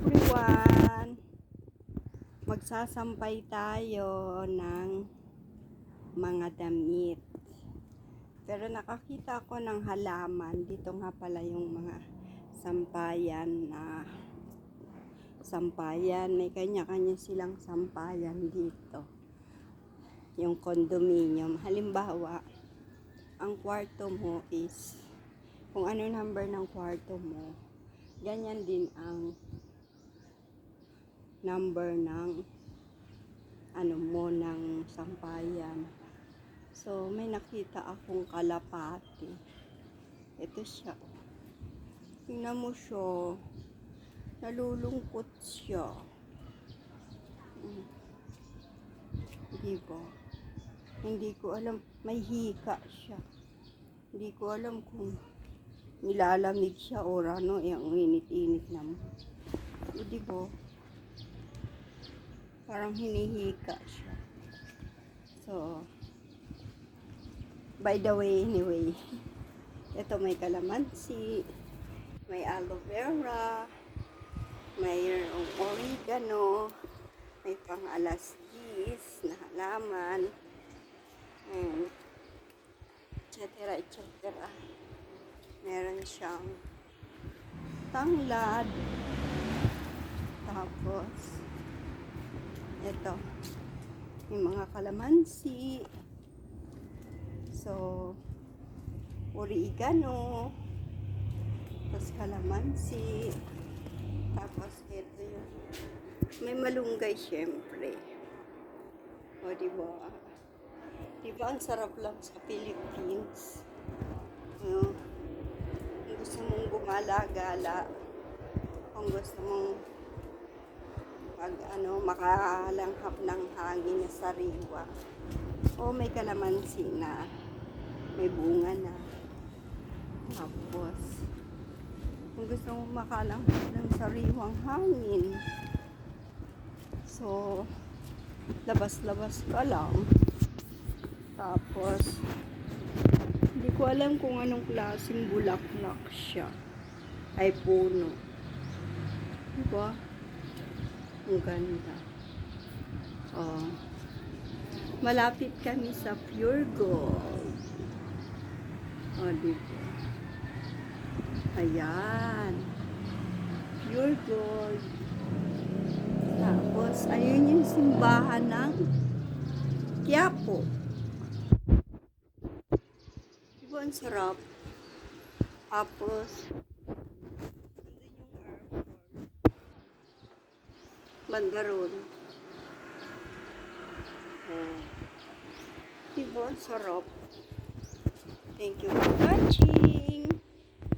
everyone! Magsasampay tayo ng mga damit. Pero nakakita ako ng halaman. Dito nga pala yung mga sampayan na sampayan. May kanya-kanya silang sampayan dito. Yung condominium. Halimbawa, ang kwarto mo is kung ano number ng kwarto mo, ganyan din ang number ng ano mo ng sampayan. So may nakita akong kalapati. Ito siya. Tingnan mo siya. Nalulungkot siya. Diba? Hindi ko alam. May hika siya. Hindi ko alam kung nilalamig siya o ano. Yung init-init naman. Diba? Parang hinihika siya. So, by the way, anyway, ito may kalamansi, may aloe vera, may oregano, may pang alas 10 na halaman, etc. etc. Meron siyang tanglad, tapos ito, yung mga kalamansi. So, oregano, tapos kalamansi, tapos ito yung, may malunggay syempre. O, diba? Diba ang sarap lang sa Philippines? Kung gusto mong gumala-gala, kung gusto mong makalanghap ng hangin na sariwa. O may kalamansi na, may bunga na. Tapos, kung gusto mong makalanghap ng sariwang hangin, so, labas-labas ka lang. Tapos, hindi ko alam kung anong klaseng bulaklak siya. Ay puno. Diba? Ang ganda. Oh. Malapit kami sa Pure Gold. Oh, dito. Ayan. Pure Gold. Tapos, ayun yung simbahan ng Quiapo. Diba ang sarap? Tapos, Bandaron. Diba? Sarap. Thank you for watching.